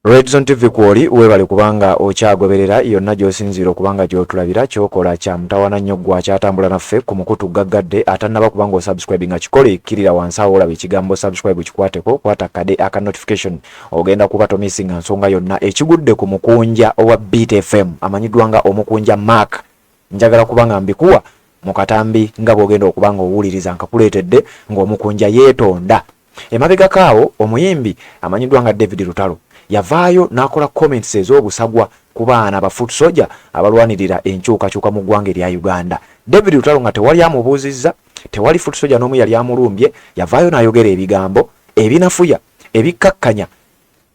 Red Zone TV kwoli webale kubanga okyagoberera yonna gy'osinziira okubanga gy'otulabira kyokola kya mutawana nnyo gwa kyatambula naffe ku mukutu gaggadde atannaba kubanga osubscribe nga kikole kirira wansi awo olaba ekigambo subscribe kikwateko kwata kade aka notification ogenda kuba tomisinga nsonga yonna ekigudde ku Mukunja owa Beat FM amanyiddwa nga Omukunja Mark njagala kubanga mbikuwa mu katambi nga bw'ogenda okubanga owuliriza nkakuleetedde ng'Omukunja yeetonda emabega kaawo omuyimbi amanyiddwa nga David Lutalo yavaayo n'akola comments ez'obusagwa ku baana ba footsoldier abalwanirira enkyukakyuka mu ggwanga erya Uganda. David Lutalo nga tewali amubuuzizza, tewali footsoldier n'omu yali amulumbye, yavaayo n'ayogera ebigambo ebinafuya ebikkakkanya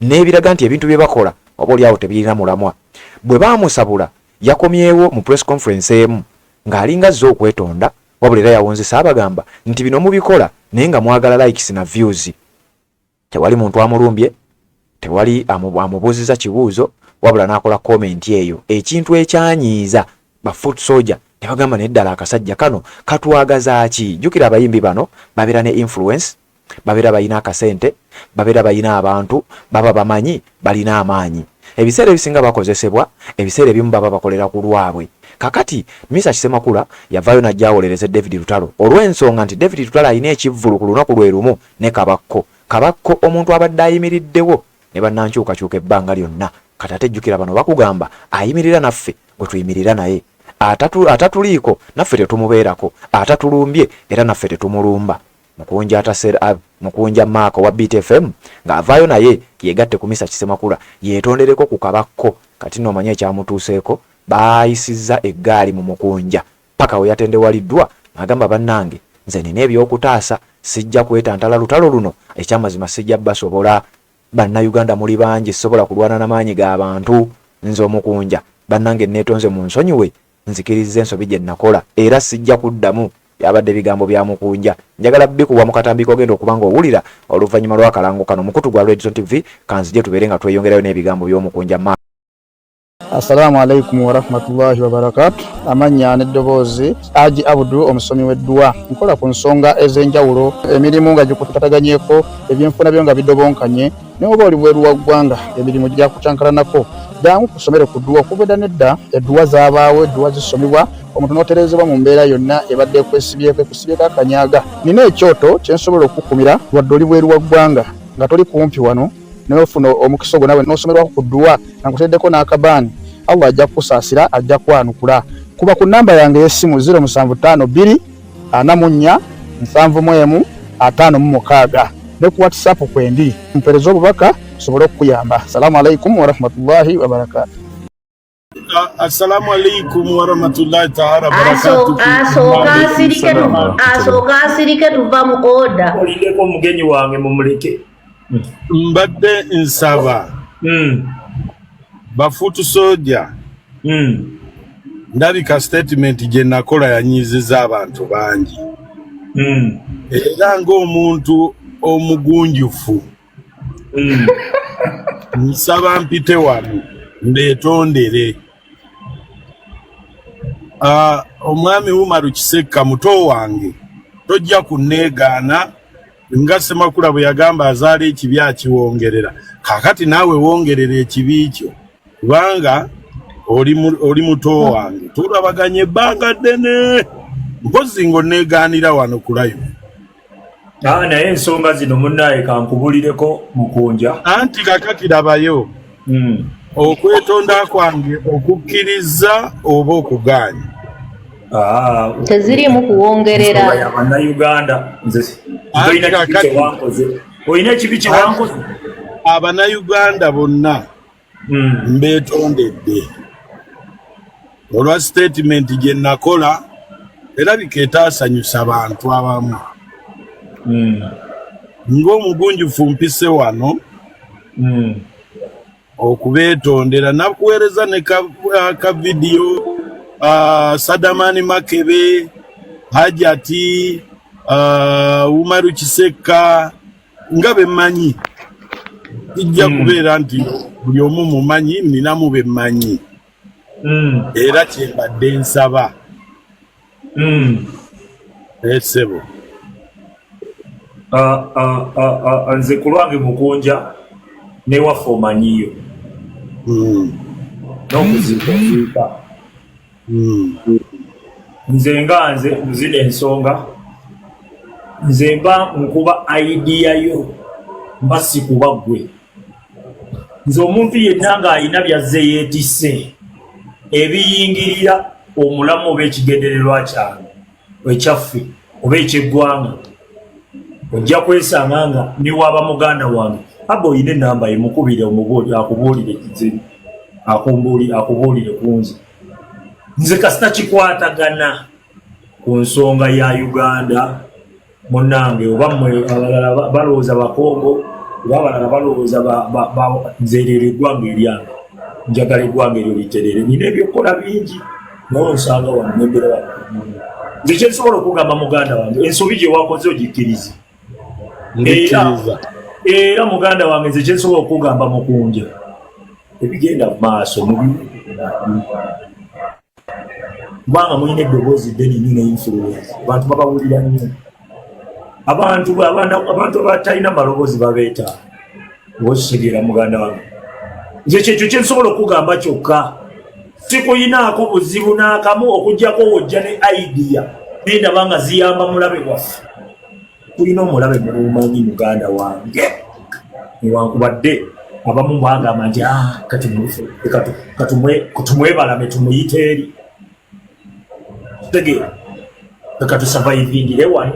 n'ebiraga nti ebintu bye bakola oba oli awo tebirina mulamwa. Bwe baamusabula yakomyewo mu press conference emu ng'alinga azze okwetonda wabula era yawunzisa abagamba nti bino mubikola naye nga mwagala likes na views. Tewali muntu amulumbye, tewali amubuuziza kibuuzo wabula n'akola comment eyo ekintu ekyanyiiza ba footsoldier ne bagamba neddala akasajja kano katwagaza ki. Jjukira abayimbi bano babeera ne influence, babeera balina akasente, babeera balina abantu, baba bamanyi balina amaanyi. Ebiseera ebisinga bakozesebwa, ebiseera ebimu baba bakolera ku lwabwe. Kakati Mr. Kisemakula yavaayo n'ajja awolereze David Lutalo olw'ensonga nti David Lutalo alina ekivvulu ku lunaku lwe lumu ne kabakko omuntu abadde ayimiriddewo ne bannankyukakyuka ebbanga lyonna. Kati ate jjukira bano bakugamba ayimirira naffe bwe tuyimirira naye, atatuliiko naffe tetumubeerako, atatulumbye era naffe tetumulumba. Mukunja Mark wa Beat FM ng'avaayo naye yegatte ku Mr. Kisemakula yeetondereko ku kabakko. Kati n'omanye ekyamutuuseeko baayisizza eggaali mu Mukunja paka we yatendewaliddwa agamba bannange nze nina ebyokutaasa sijja kwetantala lutalo luno ekyamazima sijja basobola. Bannayuganda muli bangi sobola kulwana n'amaanyi g'abantu nze Omukunja bannange neetonze mu nsonyiwe nzikiriza ensobi gye nakola era sijja kuddamu byabadde bigambo bya Mukunja. Njagala bikuwa mu katambi kogenda okubanga owulira oluvannyuma lw'akalango kano mukutu gwa Red Zone TV kanzije tubeere nga tweyongerayo n'ebigambo by'Omukunja Mark. Assalamu alaikum wa rahmatullahi wa barakatuh. Amanya n'eddoboozi Aji Abudu omusomi w'eddua nkola ku nsonga ez'enjawulo emirimu nga gikutataganyeko ebyenfuna byo nga bidobonkanye ne oba oli bweru wa ggwanga emirimu gya kucankalanako jangu kusomere ku ddua okubeda nedda eddua zaabaawo eddua zisomibwa omuntu n'oterezebwa mu mbeera yonna ebadde ekwesibyeko akanyaga. Nina ekyoto kye nsobola okukumira wadde oli bweru wa ggwanga nga toli kumpi wano n'ofuna omukisa ogwo nawe n'osomerwako ku ddua nakuteddeko n'akabaani Allah ajja kusaasira ajja kwanukula. Kuba ku namba yange y'essimu 0752 44 71 56 ne ku WhatsApp kwendi mpereza obubaka sobole okuyamba. Assalamu alaikum wa rahmatullahi wa barakatuh. Assalamu alaikum wa rahmatullahi ta'ala barakatuh. Asoka asirike tuva mu order. Olindeko mugenyi wange mumuleke. Mbadde nsaba ba footsoldier ndabika statement gye nakola yanyiziza abantu bangi era ng'omuntu omugunjufu nsaba mpite wano ndeetondere omwami Umaru Kisekka muto wange tojja kunneegaana nga Semakula bwe yagamba azaala ekibi akiwongerera. Kakati naawe wongerera ekibi kyo kubanga oli muto wange tulabaganye ebbanga ddene mpozi ng'onneegaanira wano kulayo. Naye ensonga zino munnaye kankubulireko Mukunja anti kakati labayo okwetonda kwange okukkiriza oba okugaanya tezirimu kuwongerera Abannayuganda nze olina ekibi kye wankoze. Abannayuganda bonna mbeetondedde olwa statement gye nakola era bikeetaasanyusa abantu abamu ng'omugunjufu mpise wano okubeetondera nakuweereza ne ka vidiyo Sadamani Makebe Hajati Umaru Kisekka nga bemmanyi kijja kubeera nti buli omu mumanyi ninamu bemmanyi era kyembadde nsaba esebo nze ku lwange Mukunja newaffe omanyiyo n'okuziika nze nga nze muzina ensonga nze mba nkuba idea yo mba sikuba ggwe nze omuntu yenna ng'alina byazze yeetisse ebiyingirira omulamu oba ekigendererwa kyange ekyaffe oba ekyeggwanga ojja kwesanga nga niwaaba muganda wange aba oyina enamba yemukubire akubuulire kizibu akubuulire ku nze nze kasita kikwatagana ku nsonga ya Uganda munnange oba mmwe abalala balowooza bakongo oba abalala balowooza nzerera eggwanga eryange njagala eggwanga eryo literere nina ebyokukola bingi nawe nsanga wannembera nze kyensobola okugamba muganda wange ensobi gye wakoze ogikkirize era muganda wange nze kyensobola okugamba Mukunja ebigenda mu maaso kubanga mulina eddoboozi ddene nnyo ne influence abantu babawulira nnyo abantu abatalina maloboozi babeeta okitegeera muganda wange nze kyekyo kyensobola okugamba kyokka sikuyinaako buzibu n'akamu okugjako wojja ne idea nendaba nga ziyamba mulabe waffe tulina omulabe mulumanyi muganda wange newankubadde abamu bagamba nti katumwebalame tumuyite eri tegeera katusurvivingire wano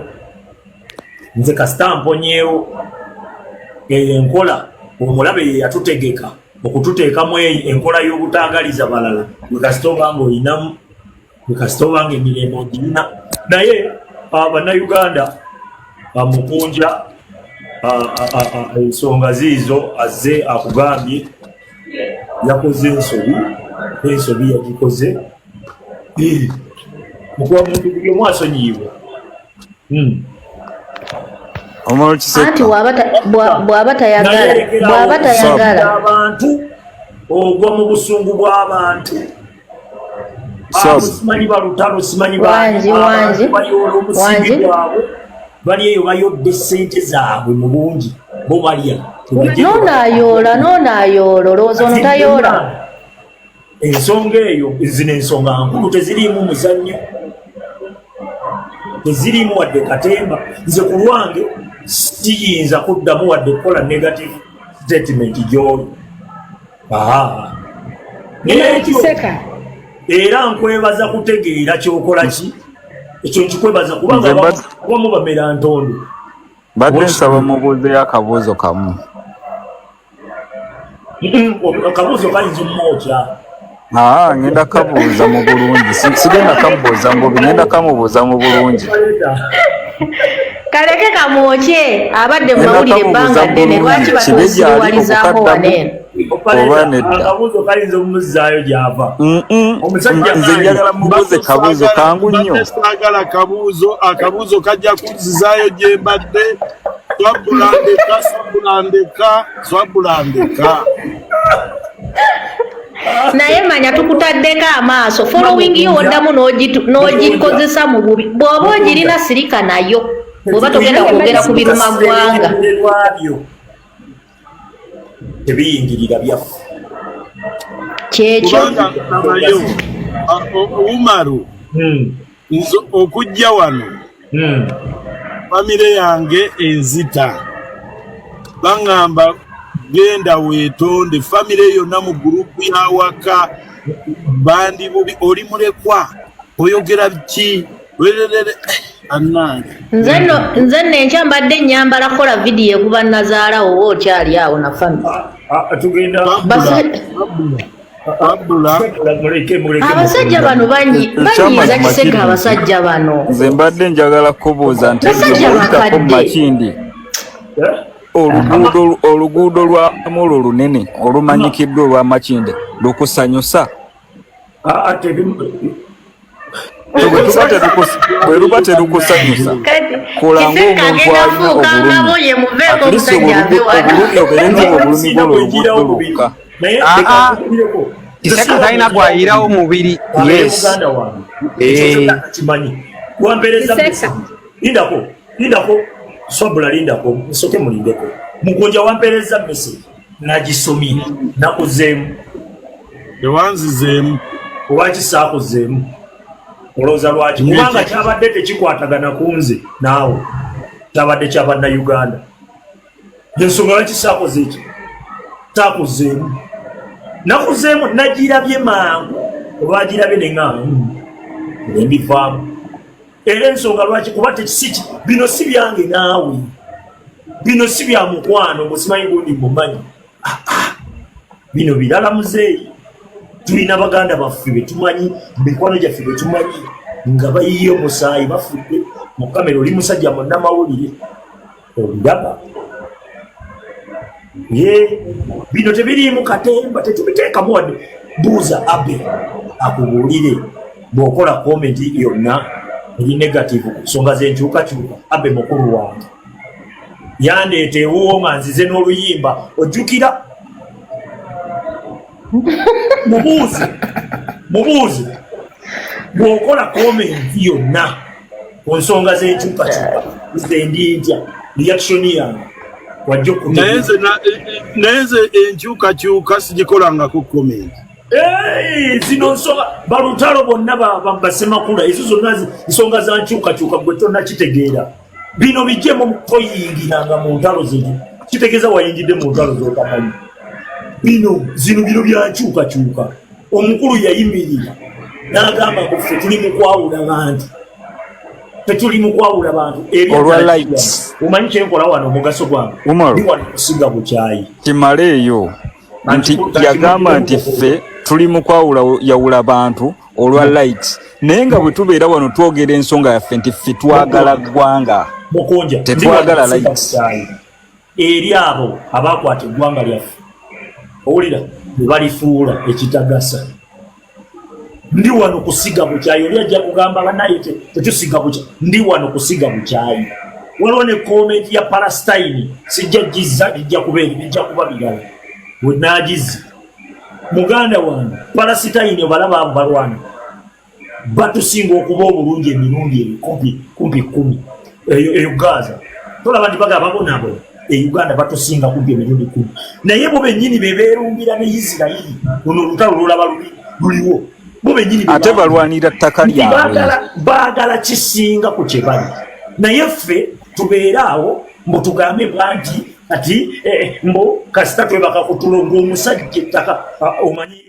nze kasita mponyeewo enkola omulabe ye yatutegeka okututeekamu enkola y'obutaagaliza balala wekasita obanga olinamu wekasita obanga emirembe ogirina naye bannayuganda Mukunja ensonga ziizo azze akugambye yakoze ensobi yagikoze mukuba muntu buli omu asonyiibwa anti bw'aba tayagala abantu ogwa mu busungu bw'abantu simanyi balutalo simanyi wangi omusingi gwabwe bali eyo bayodde ssente zaabwe mu bungi bo balya noonayoola olowooza ono tayoola ensonga eyo zino ensonga nkulu teziriimu muzannyo teziriimu wadde katemba nze ku lwange siyinza kuddamu wadde kukola negative statement gy'oyo era nkwebaza kutegeera kyokola ki ekyo nkikwebaza kubanga abamu bamera ntondo badde nsaba mubuuzeyo akabuuzo kamu akabuuzo kayinza omumwokya ngenda kabuuza mu bulungi sigenda kamubuuza mbubi ngenda kamubuuza mu bulungi kaleke kamwokye abadde mumawulire ebbanga ddene lwaki batuziwalizaako waneeno oba nedda akabuuzo kayinza omumuzzaayo gy'ava nze njagala mubuuze kabuuzo kangu nnyo sagala akabuuzo kajja kunzizaayo gye mbadde swabulandeka naye manya tukutaddeko amaaso following yo oddamu n'ogikozesa mu bubi bw'oba ogirina sirika nayo bw'oba togenda kwogera ku biruma ggwanga tebiyingirira byaffe kyekyo nabayo Umaru okujja wano famire yange enzita baŋŋamba genda weetonde famire yonna mu gurupu yawaka bandi bubi oli mulekwa oyogera ki nze nno enkya mbadde nnyambala kukola vidiyo ekuba nazaalawo oba okyali awo na famire abasajja bano banyiiza kisega abasajja bano nze mbadde njagala kubuuza nti basajja Makindi oluguudo lwamu olwo lunene olumanyikiddwa olwa Makindi lukusanyusa bwe luba terukusanyusa kola ng'omuntu alina obulumi oberenzewo obulumi bw'olwo lwokka kiseka talina gwayirawo mubiri lindako swabula lindako musoke mulindeko Mukunja wampereza message nagisomye nakuzeemu tewanzizeemu lwaki saakuzeemu olowooza lwaki kubanga kyabadde tekikwatagana ku nze naawe kyabadde kya bannayuganda ensonga lwaki saakoze eki saakuzeemu nakuzeemu nagirabye mangu olwagirabye neŋŋaamu nembivaamu era ensonga lwaki kuba tekisiki bino si byange naawe bino si bya mukwano musimanyi gundi mumanyi bino birala muzeeyi tulina baganda baffe betumanyi mikwano gyaffe betumanyi nga bayiye omusaayi bafudde mu kamera oli musajja munnamawulire oliraba bino tebiriimu katemba tetubiteekamu wadde buuza abe akubuulire bw'okola komenti yonna eri negative ku nsonga z'enkyukakyuka abe mukulu wange yandeeta ewuwo nga nzize n'oluyimba ojjukira mubuuze bw'okola komenti yonna ku nsonga z'enkyukakyuka nze ndi ntya reaction yange wajja naye nze enkyukakyuka sigikolangako komenti zino nsonga balutalo bonna basemakula ezo zonna nsonga za nkyukakyuka gwe tonnakitegeera bino bijjemu toyingiranga mu ntalo zetu kitegeeza wayingidde mu ntalo zotamanyi bino bya nkyukakyuka omukulu yayimirira n'agamba ffe tuli mu kwawula bantu tetuli mu kwawula bantu omanyi kyenkola wano omugaso gwange ndi wano kusiga bukyayi kimale eyo nti yagamba nti ffe tuli mu kwawula yawula bantu olwa light naye nga bwe tubeera wano twogera ensonga yaffe nti ffe twagala ggwanga Mukunja tetwagala light eri abo abakwata eggwanga lyaffe owulira bwe balifuula ekitagasa ndi wano kusiga bukyayi oli ajja kugamba banaye tetusiga bukyayi ndi wano kusiga bukyayi waliwo ne komenti ya Palestine sijja gizza ijja kuba bigala we naagizi muganda wange Palestine balaba abo balwana batusinga okuba obulungi emirundi kumpi 10 eyo Gaza tolaba nti bagamba bonaabo Uganda batusinga kumpi emirundi 10 naye bo bennyini bebeerumbira ne Isirayiri luno olutalo lulaba luliwo bo bennyini ate balwanira ttaka lyabwe baagala kisinga ku kye bali naye ffe tubeera awo mbu tugambe bwanti ati mbu kasita twebaka kutulonga omusajja ettaka omanyi.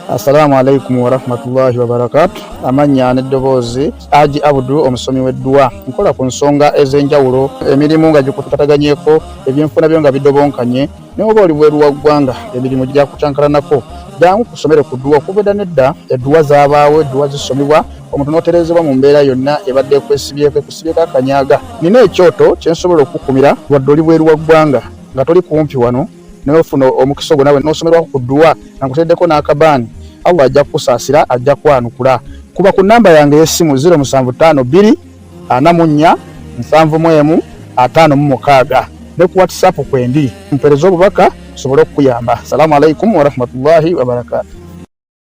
Assalamu alaikum warahmatullahi wabarakatuh. Amanya n'eddoboozi Haji Abudu omusomi w'eddwa nkola ku nsonga ez'enjawulo emirimu nga gikutataganyeko ebyenfuna byo nga bidobonkanye ne oba oli bweru wa ggwanga emirimu gya kucankalanako jangu kusomere ku ddwa okubeda nedda eddwa zaabaawo eddwa zisomibwa omuntu n'oterezebwa mu mbeera yonna ebadde ekwesibyeko akanyaga nina ekyoto kyensobola okukumira wadde oli bweru wa ggwanga nga toli kumpi wano n'ofuna omukisa ogwo nawe n'osomerwako ku ddwa nankuteddeko n'akabaani Allah ajja kusaasira ajja kwanukula kuba ku namba yange y'essimu 0752 44 71 56 ne ku WhatsApp kwendi mpereza obubaka sobole okuyamba. Assalamu alaikum warahmatullahi wabarakatuh.